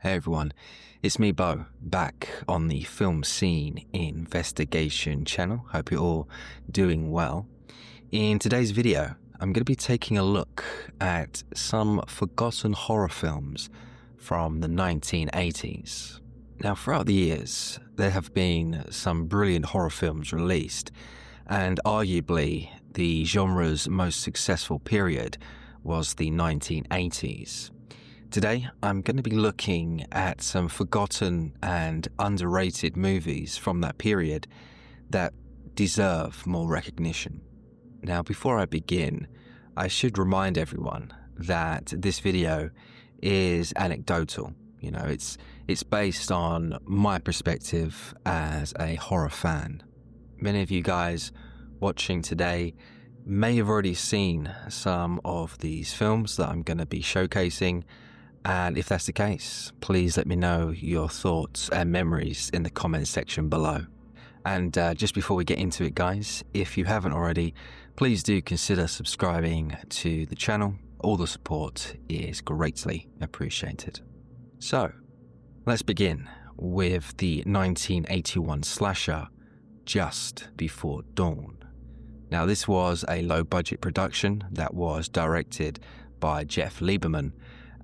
Hey everyone, it's me Bo, back on the Film Scene Investigation channel. Hope you're all doing well. In today's video, I'm going to be taking a look at some forgotten horror films from the 1980s. Now, throughout the years, there have been some brilliant horror films released, and arguably the genre's most successful period was the 1980s. Today, I'm going to be looking at some forgotten and underrated movies from that period that deserve more recognition. Now, before I begin, I should remind everyone that this video is anecdotal. You know, it's based on my perspective as a horror fan. Many of you guys watching today may have already seen some of these films that I'm going to be showcasing. And if that's the case, please let me know your thoughts and memories in the comments section below. And just before we get into it, guys, if you haven't already, please do consider subscribing to the channel. All the support is greatly appreciated. So, let's begin with the 1981 slasher, Just Before Dawn. Now, this was a low-budget production that was directed by Jeff Lieberman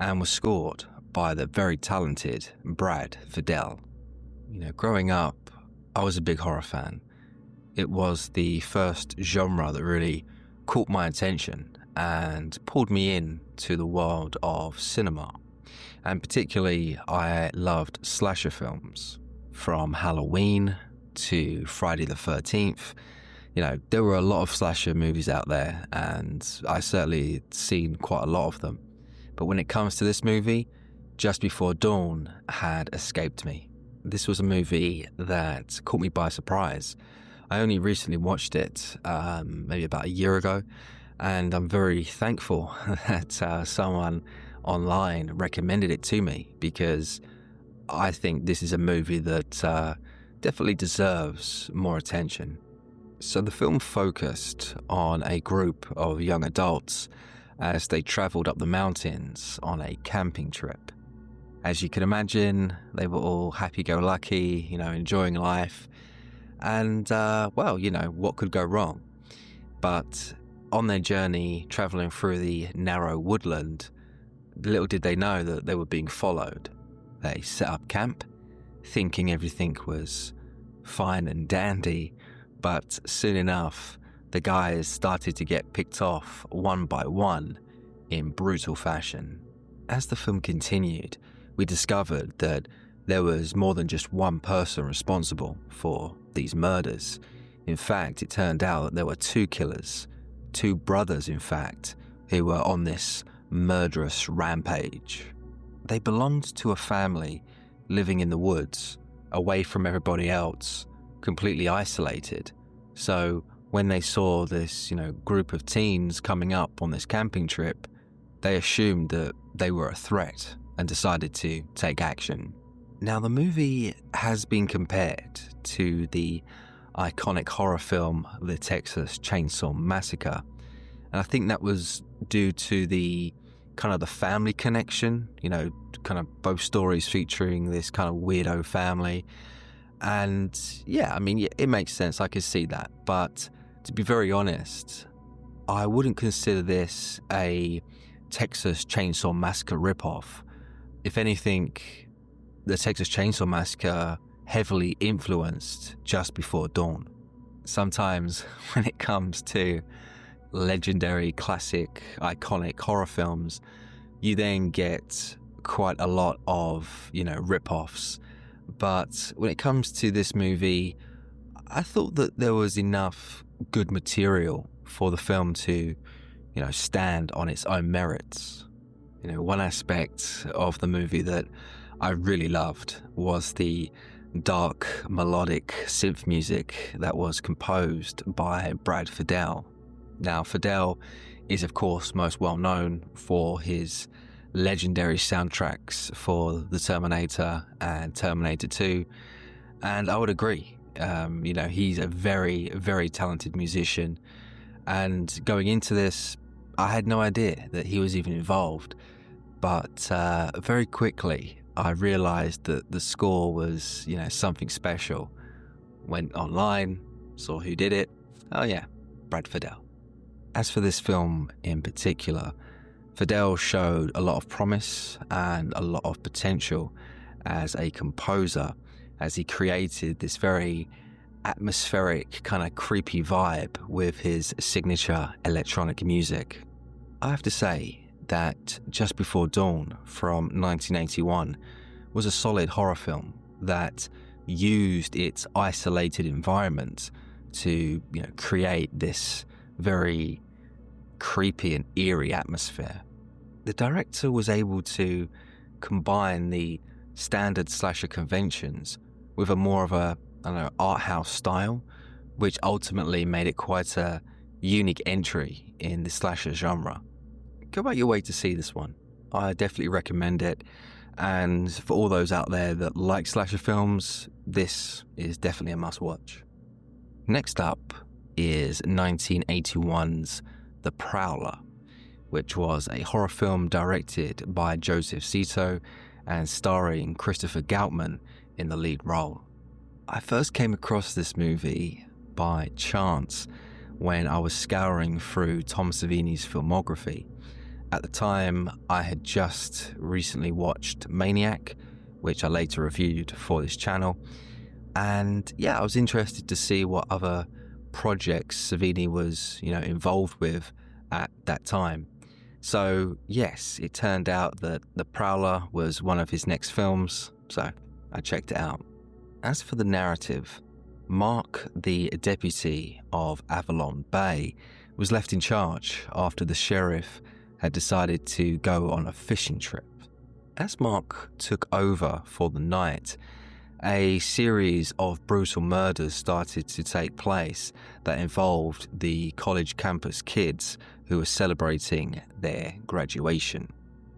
and was scored by the very talented Brad Fiedel. You know, growing up, I was a big horror fan. It was the first genre that really caught my attention and pulled me into the world of cinema. And particularly, I loved slasher films, from Halloween to Friday the 13th. You know, there were a lot of slasher movies out there, and I certainly seen quite a lot of them. But when it comes to this movie, Just Before Dawn had escaped me. This was a movie that caught me by surprise. I only recently watched it, maybe about a year ago, and I'm very thankful that someone online recommended it to me, because I think this is a movie that definitely deserves more attention. So the film focused on a group of young adults as they travelled up the mountains on a camping trip. As you can imagine, they were all happy-go-lucky, you know, enjoying life. And, well, you know, what could go wrong? But on their journey, travelling through the narrow woodland, little did they know that they were being followed. They set up camp, thinking everything was fine and dandy, but soon enough, the guys started to get picked off one by one in brutal fashion. As the film continued, we discovered that there was more than just one person responsible for these murders. In fact, it turned out that there were two killers, two brothers in fact, who were on this murderous rampage. They belonged to a family living in the woods, away from everybody else, completely isolated. So when they saw this, you know, group of teens coming up on this camping trip, they assumed that they were a threat and decided to take action. Now, the movie has been compared to the iconic horror film The Texas Chainsaw Massacre, and I think that was due to the kind of the family connection, you know, kind of both stories featuring this kind of weirdo family. And yeah, I mean, it makes sense, I can see that, but to be very honest, I wouldn't consider this a Texas Chainsaw Massacre ripoff. If anything, the Texas Chainsaw Massacre heavily influenced Just Before Dawn. Sometimes when it comes to legendary, classic, iconic horror films, you then get quite a lot of, you know, ripoffs. But when it comes to this movie, I thought that there was enough good material for the film to, you know, stand on its own merits. You know, one aspect of the movie that I really loved was the dark, melodic synth music that was composed by Brad Fiedel. Now, Fiedel is, of course, most well known for his legendary soundtracks for The Terminator and Terminator 2, and I would agree. You know, he's a very, very talented musician, and going into this, I had no idea that he was even involved, but very quickly I realized that the score was, something special. Went online, saw who did it. Oh yeah, Brad Fiedel. As for this film in particular, Fiedel showed a lot of promise and a lot of potential as a composer, as he created this very atmospheric, kind of creepy vibe with his signature electronic music. I have to say that Just Before Dawn from 1981 was a solid horror film that used its isolated environment to, create this very creepy and eerie atmosphere. The director was able to combine the standard slasher conventions with a more of a, art house style, which ultimately made it quite a unique entry in the slasher genre. Go out your way to see this one. I definitely recommend it. And for all those out there that like slasher films, this is definitely a must-watch. Next up is 1981's The Prowler, which was a horror film directed by Joseph Zito and starring Christopher Goutman in the lead role. I first came across this movie by chance when I was scouring through Tom Savini's filmography. At the time, I had just recently watched Maniac, which I later reviewed for this channel. And yeah, I was interested to see what other projects Savini was, involved with at that time. So yes, it turned out that The Prowler was one of his next films, so I checked it out. As for the narrative, Mark, the deputy of Avalon Bay, was left in charge after the sheriff had decided to go on a fishing trip. As Mark took over for the night, a series of brutal murders started to take place that involved the college campus kids who were celebrating their graduation.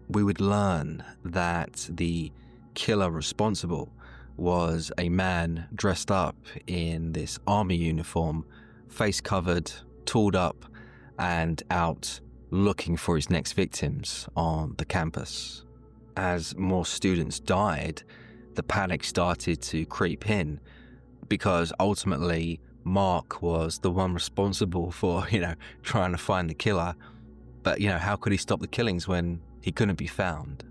We would learn that the killer responsible was a man dressed up in this army uniform, face covered, tooled up, and out looking for his next victims on the campus. As more students died, the panic started to creep in because ultimately Mark was the one responsible for, trying to find the killer. But, how could he stop the killings when he couldn't be found?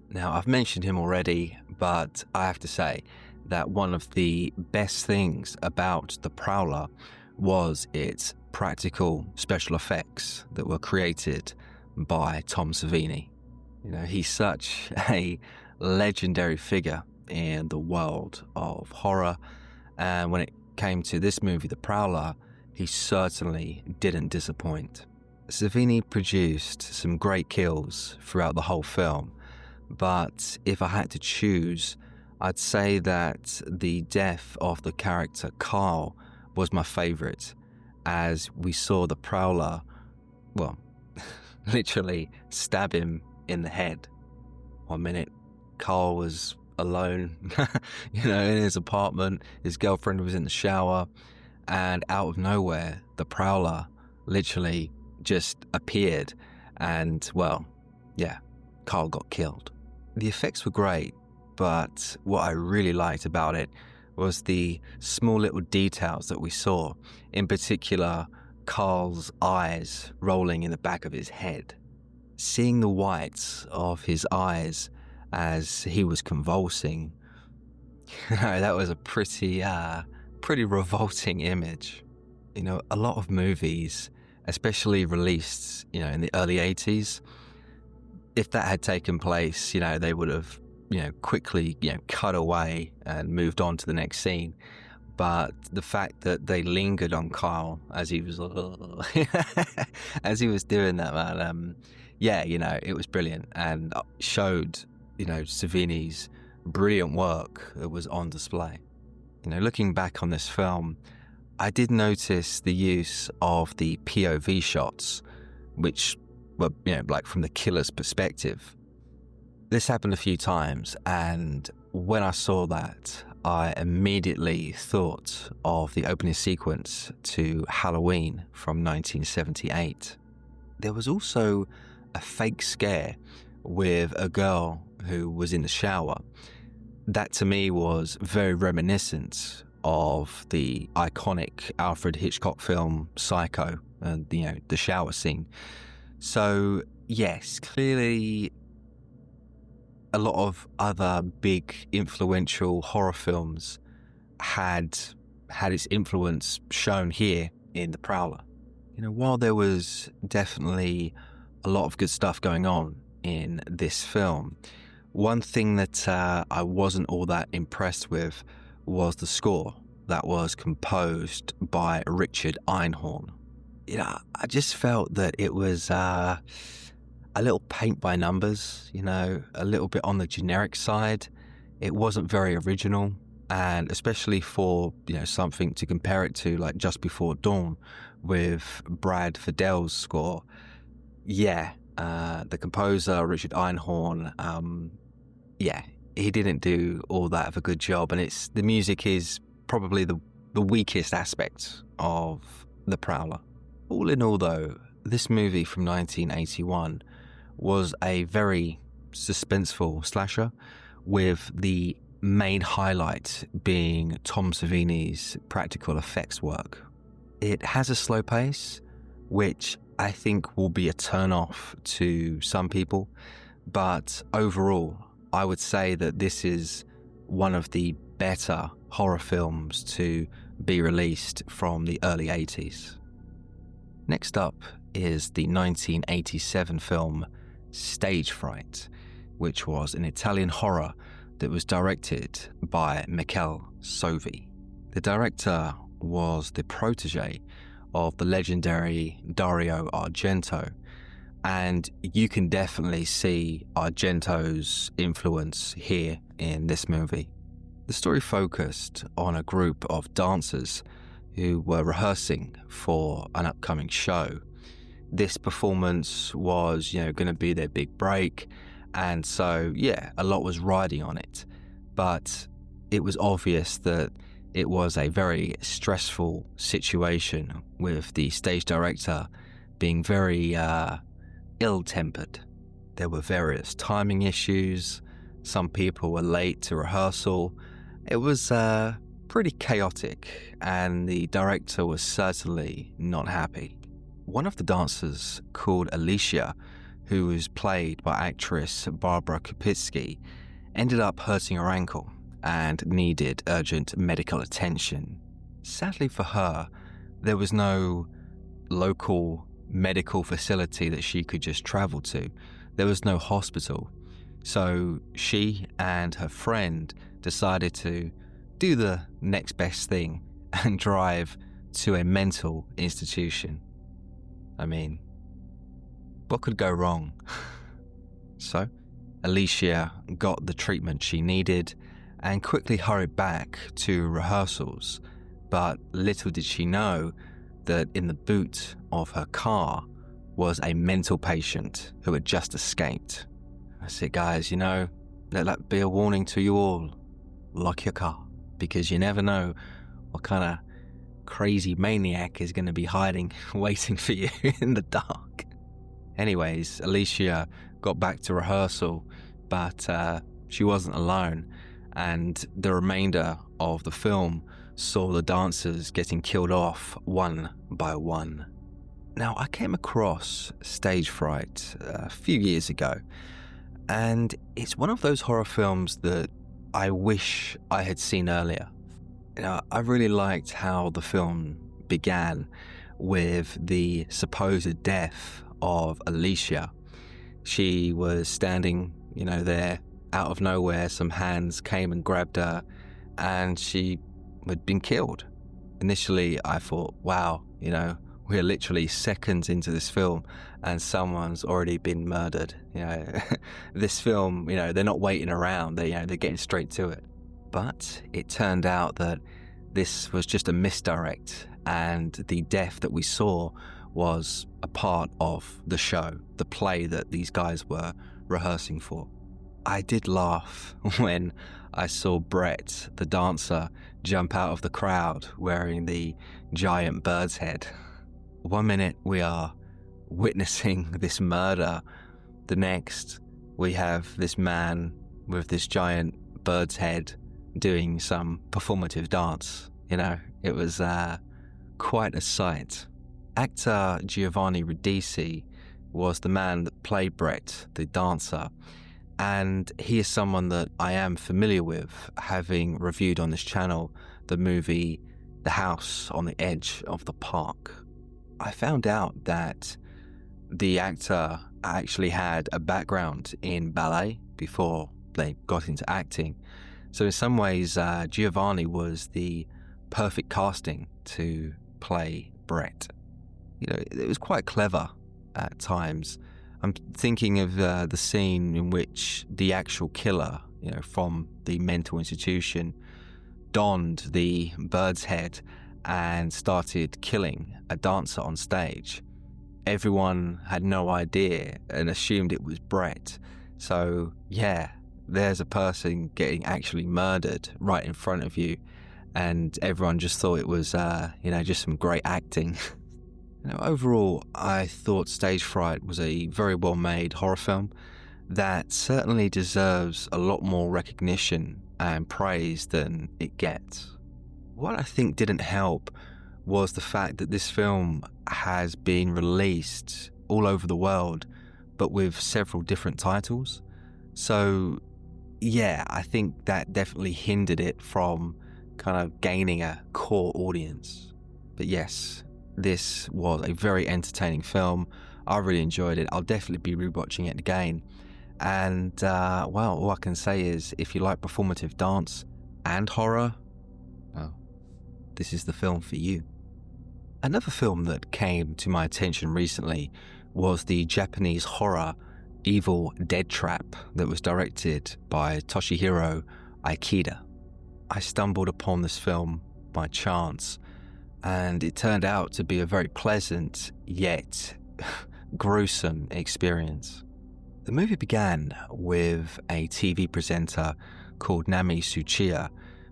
Now, I've mentioned him already, but I have to say that one of the best things about The Prowler was its practical special effects that were created by Tom Savini. He's such a legendary figure in the world of horror, and when it came to this movie, The Prowler, he certainly didn't disappoint. Savini produced some great kills throughout the whole film, but if I had to choose, I'd say that the death of the character Carl was my favourite, as we saw the Prowler, literally stab him in the head. 1 minute, Carl was alone, in his apartment, his girlfriend was in the shower, and out of nowhere, the Prowler literally just appeared, and Carl got killed. The effects were great, but what I really liked about it was the small little details that we saw, in particular Carl's eyes rolling in the back of his head. Seeing the whites of his eyes as he was convulsing, that was a pretty revolting image. A lot of movies, especially released, in the early 80s, if that had taken place, they would have quickly, cut away and moved on to the next scene. But the fact that they lingered on Carl as he was, as he was doing that, man, it was brilliant and showed, Savini's brilliant work that was on display. Looking back on this film, I did notice the use of the POV shots, which were, from the killer's perspective. This happened a few times, and when I saw that, I immediately thought of the opening sequence to Halloween from 1978. There was also a fake scare with a girl who was in the shower. That to me was very reminiscent of the iconic Alfred Hitchcock film Psycho, the shower scene. So yes, clearly a lot of other big influential horror films had its influence shown here in The Prowler. While there was definitely a lot of good stuff going on in this film, one thing that I wasn't all that impressed with was the score that was composed by Richard Einhorn. I just felt that it was a little paint by numbers, a little bit on the generic side. It wasn't very original, and especially for, something to compare it to, like Just Before Dawn with Brad Fiedel's score. Yeah, the composer, Richard Einhorn, he didn't do all that of a good job, and the music is probably the weakest aspect of The Prowler. All in all, though, this movie from 1981 was a very suspenseful slasher, with the main highlight being Tom Savini's practical effects work. It has a slow pace, which I think will be a turn-off to some people, but overall, I would say that this is one of the better horror films to be released from the early 80s. Next up is the 1987 film Stage Fright, which was an Italian horror that was directed by Michele Soavi. The director was the protege of the legendary Dario Argento, and you can definitely see Argento's influence here in this movie. The story focused on a group of dancers who were rehearsing for an upcoming show. This performance was, going to be their big break, and so, a lot was riding on it. But it was obvious that it was a very stressful situation, with the stage director being very ill-tempered. There were various timing issues, some people were late to rehearsal. It was pretty chaotic, and the director was certainly not happy. One of the dancers, called Alicia, who was played by actress Barbara Kopitsky, ended up hurting her ankle and needed urgent medical attention. Sadly for her, there was no local medical facility that she could just travel to. There was no hospital. So she and her friend decided to do the next best thing and drive to a mental institution. I mean, what could go wrong? So, Alicia got the treatment she needed and quickly hurried back to rehearsals, but little did she know that in the boot of her car was a mental patient who had just escaped. That's it, guys, let that be a warning to you all. Lock your car, because you never know what kind of crazy maniac is going to be hiding, waiting for you in the dark. Anyways, Alicia got back to rehearsal, but she wasn't alone, and the remainder of the film saw the dancers getting killed off one by one. Now, I came across Stage Fright a few years ago, and it's one of those horror films that I wish I had seen earlier. I really liked how the film began with the supposed death of Alicia. She was standing, there out of nowhere. Some hands came and grabbed her, and she had been killed. Initially, I thought, wow, we're literally seconds into this film and someone's already been murdered. This film, they're not waiting around. They're getting straight to it. But it turned out that this was just a misdirect, and the death that we saw was a part of the show, the play that these guys were rehearsing for. I did laugh when I saw Brett, the dancer, jump out of the crowd wearing the giant bird's head. One minute we are witnessing this murder, the next we have this man with this giant bird's head doing some performative dance. It was quite a sight. Actor Giovanni Ribisi was the man that played Brett, the dancer, and he is someone that I am familiar with, having reviewed on this channel the movie The House on the Edge of the Park. I found out that the actor actually had a background in ballet before they got into acting. So in some ways, Giovanni was the perfect casting to play Brett. It was quite clever at times. I'm thinking of the scene in which the actual killer, from the mental institution, donned the bird's head and started killing a dancer on stage. Everyone had no idea and assumed it was Brett. So yeah, there's a person getting actually murdered right in front of you, and everyone just thought it was, just some great acting. Overall, I thought Stage Fright was a very well-made horror film that certainly deserves a lot more recognition and praise than it gets. What I think didn't help was the fact that this film has been released all over the world, but with several different titles. So yeah, I think that definitely hindered it from kind of gaining a core audience. But yes, this was a very entertaining film. I really enjoyed it. I'll definitely be rewatching it again. And all I can say is, if you like performative dance and horror, well, this is the film for you. Another film that came to my attention recently was the Japanese horror Evil Dead Trap that was directed by Toshihiro Ikeda. I stumbled upon this film by chance, and it turned out to be a very pleasant yet gruesome experience. The movie began with a TV presenter called Nami Tsuchiya,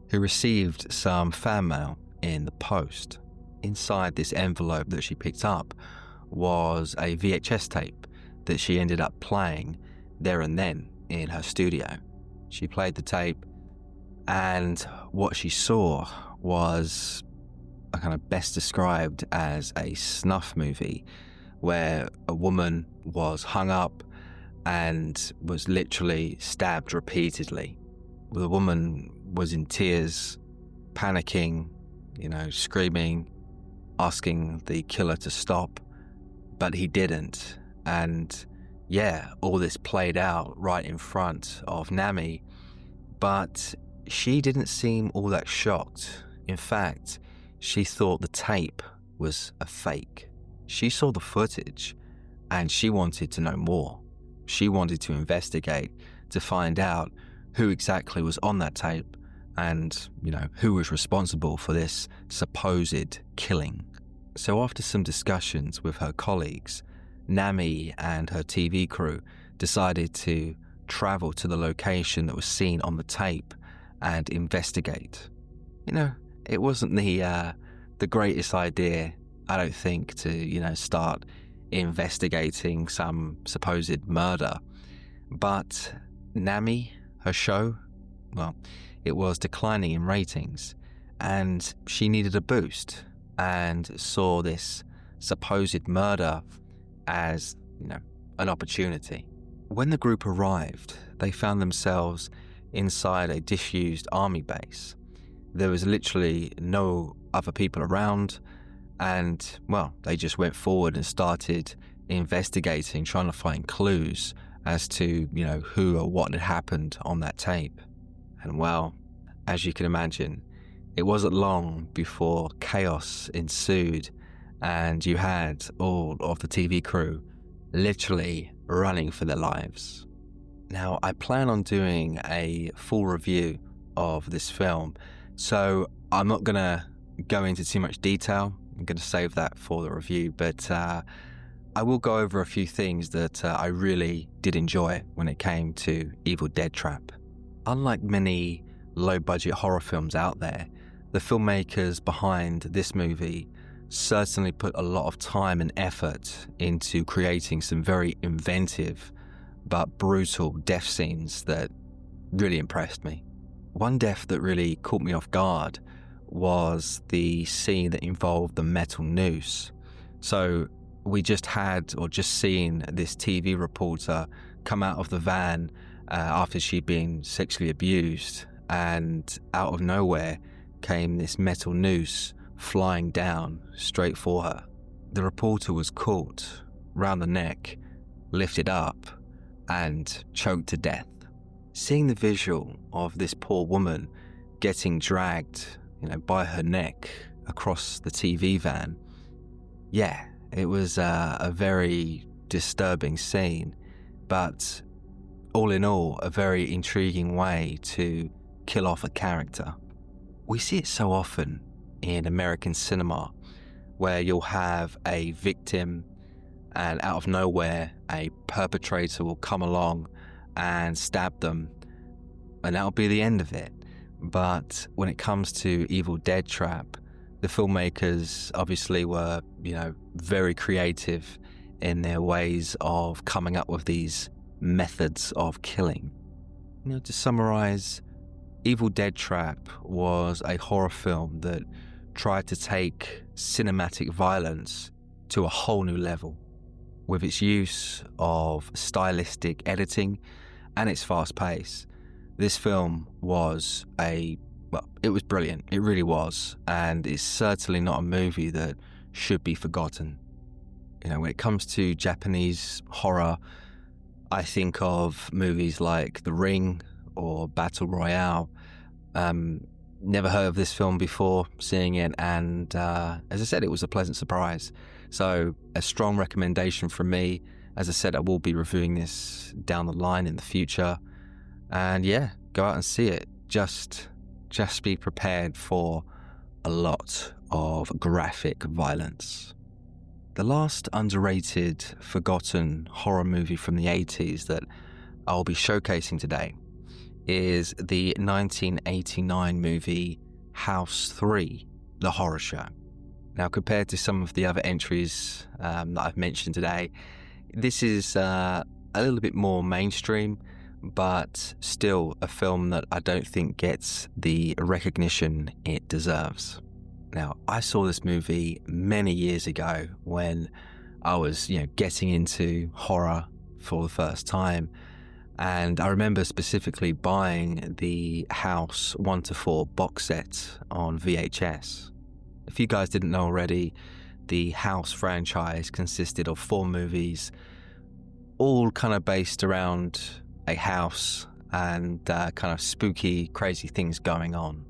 who received some fan mail in the post. Inside this envelope that she picked up was a VHS tape that she ended up playing there and then in her studio. She played the tape, and what she saw was kind of best described as a snuff movie, where a woman was hung up and was literally stabbed repeatedly. The woman was in tears, panicking, screaming, asking the killer to stop, but he didn't. And yeah, all this played out right in front of Nami, but she didn't seem all that shocked. In fact, she thought the tape was a fake. She saw the footage and she wanted to know more. She wanted to investigate to find out who exactly was on that tape and, who was responsible for this supposed killing. So after some discussions with her colleagues, Nami and her TV crew decided to travel to the location that was seen on the tape and investigate. It wasn't the greatest idea, I don't think, to, start investigating some supposed murder. But Nami, her show, it was declining in ratings, and she needed a boost and saw this supposed murder as, an opportunity. When the group arrived, they found themselves inside a disused army base. There was literally no other people around, and, they just went forward and started investigating, trying to find clues as to, who or what had happened on that tape. And as you can imagine, it wasn't long before chaos ensued, and you had all of the TV crew literally running for their lives. Now, I plan on doing a full review of this film, so I'm not going to go into too much detail. I'm going to save that for the review, but I will go over a few things that I really did enjoy when it came to Evil Dead Trap. Unlike many low-budget horror films out there, the filmmakers behind this movie certainly put a lot of time and effort into creating some very inventive but brutal death scenes that really impressed me. One death that really caught me off guard was the scene that involved the metal noose. So we just seen this TV reporter come out of the van after she'd been sexually abused, and out of nowhere came this metal noose flying down straight for her. The reporter was caught round the neck, lifted up, and choked to death. Seeing the visual of this poor woman getting dragged, by her neck across the TV van, it was a very disturbing scene, but all in all, a very intriguing way to kill off a character. We see it so often in American cinema, where you'll have a victim and out of nowhere a perpetrator will come along and stab them, and that'll be the end of it. But when it comes to Evil Dead Trap, the filmmakers obviously were, very creative in their ways of coming up with these methods of killing. To summarize, Evil Dead Trap was a horror film that tried to take cinematic violence to a whole new level with its use of stylistic editing and its fast pace. This film was it was brilliant. It really was. And it's certainly not a movie that should be forgotten. When it comes to Japanese horror, I think of movies like The Ring or Battle Royale. Never heard of this film before seeing it, and as I said, it was a pleasant surprise. So a strong recommendation from me. As I said, I will be reviewing this down the line in the future. And go out and see it. Just be prepared for a lot of graphic violence. The last underrated, forgotten horror movie from the 80s that I'll be showcasing today is the 1989 movie House 3, The Horror Show. Now, compared to some of the other entries that I've mentioned today, this is a little bit more mainstream, but still a film that I don't think gets the recognition it deserves. Now, I saw this movie many years ago when I was, getting into horror for the first time. And I remember specifically buying the House 1-4 box set on VHS. If you guys didn't know already, the House franchise consisted of 4 movies, all kind of based around a house and kind of spooky, crazy things going on.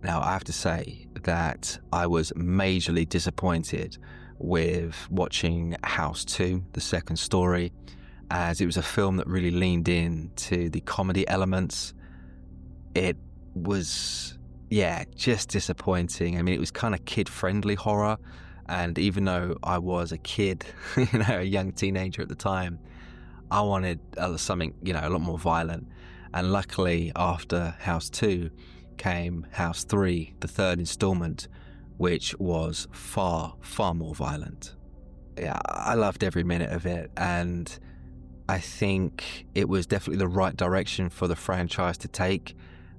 Now, I have to say that I was majorly disappointed with watching House 2, The Second Story, as it was a film that really leaned into the comedy elements. It was, just disappointing. I mean, it was kind of kid-friendly horror, and even though I was a kid, a young teenager at the time, I wanted something, a lot more violent. And luckily, after House 2 came House 3, the third installment, which was far, far more violent. I loved every minute of it, and I think it was definitely the right direction for the franchise to take,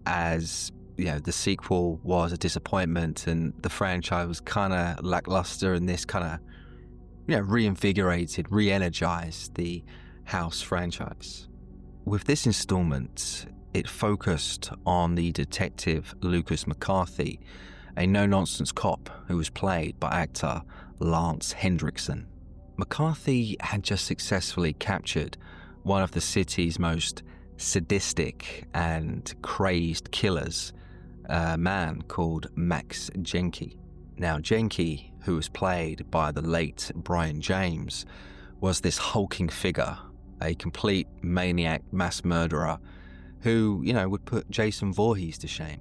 as the sequel was a disappointment and the franchise was kind of lackluster, and this kind of reinvigorated, re-energized the House franchise. With this installment, it focused on the detective Lucas McCarthy, a no-nonsense cop who was played by actor Lance Hendrickson. McCarthy had just successfully captured one of the city's most sadistic and crazed killers, a man called Max Jenke. Now, Jenke, who was played by the late Brian James, was this hulking figure, a complete maniac mass murderer who, would put Jason Voorhees to shame.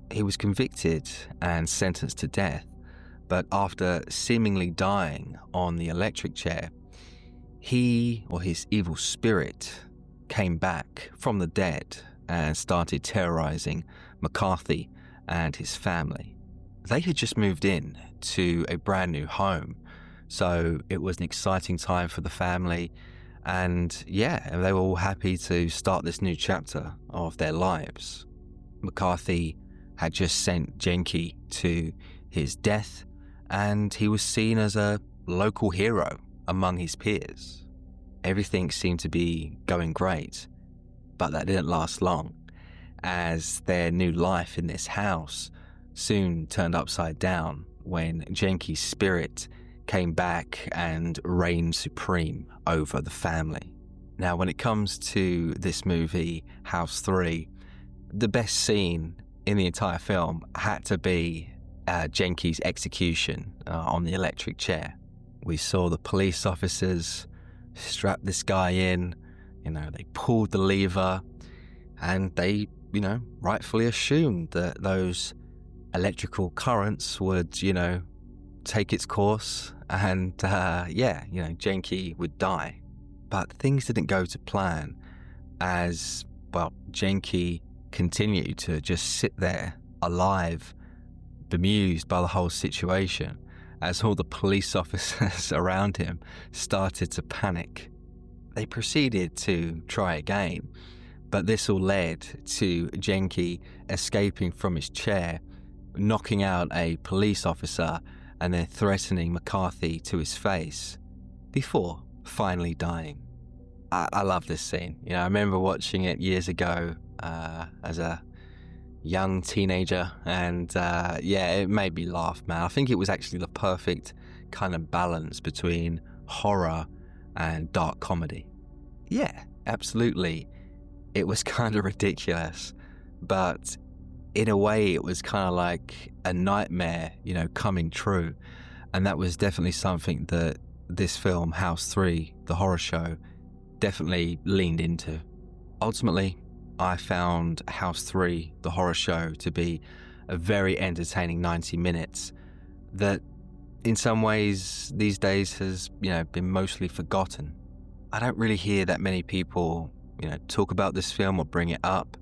He was convicted and sentenced to death, but after seemingly dying on the electric chair, he, or his evil spirit, came back from the dead and started terrorizing McCarthy and his family. They had just moved in to a brand new home, so it was an exciting time for the family, And yeah, they were all happy to start this new chapter of their lives. McCarthy had just sent Jenke to his death, and he was seen as a local hero among his peers. Everything seemed to be going great, but that didn't last long, as their new life in this house soon turned upside down when Jenke's spirit came back and reigned supreme over the family. Now, when it comes to this movie, House 3, the best scene in the entire film had to be Jenke's execution on the electric chair. We saw the police officers strap this guy in, they pulled the lever, and they, rightfully assumed that those electrical currents would, take its course and, Jenke would die. But things didn't go to plan as, Jenke continued to just sit there alive, bemused by the whole situation, as all the police officers around him started to panic. They proceeded to try again, but this all led to Jenke escaping from his chair, knocking out a police officer and then threatening McCarthy to his face before finally dying. I love this scene. I remember watching it years ago as a young teenager, and it made me laugh, man. I think it was actually the perfect kind of balance between horror and dark comedy. Yeah, absolutely. It was kind of ridiculous, but in a way it was kind of like a nightmare, coming true. And that was definitely something that this film, House 3, the horror show, definitely leaned into. Ultimately, I found House 3, the horror show, to be a very entertaining 90 minutes that in some ways these days has, been mostly forgotten. I don't really hear that many people, talk about this film or bring it up.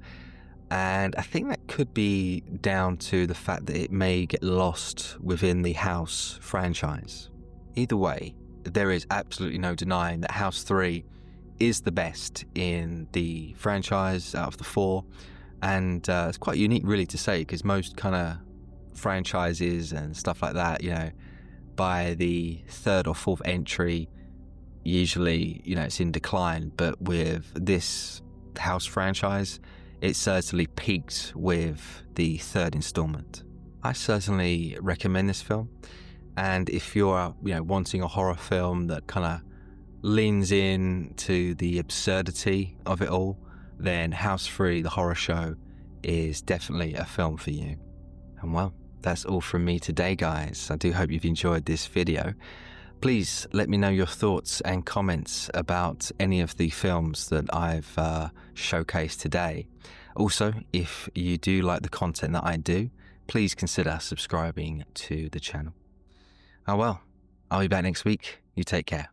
And I think that could be down to the fact that it may get lost within the House franchise. Either way, there is absolutely no denying that House 3 is the best in the franchise out of the four, and it's quite unique really to say, because most kind of franchises and stuff like that, by the third or fourth entry, usually it's in decline, but with this House franchise, it certainly peaked with the third installment. I certainly recommend this film, and if you're wanting a horror film that kind of leans in to the absurdity of it all, then House 3, the horror show, is definitely a film for you. And well, that's all from me today, guys. I do hope you've enjoyed this video. Please let me know your thoughts and comments about any of the films that I've showcased today. Also, if you do like the content that I do, please consider subscribing to the channel. Oh well, I'll be back next week. You take care.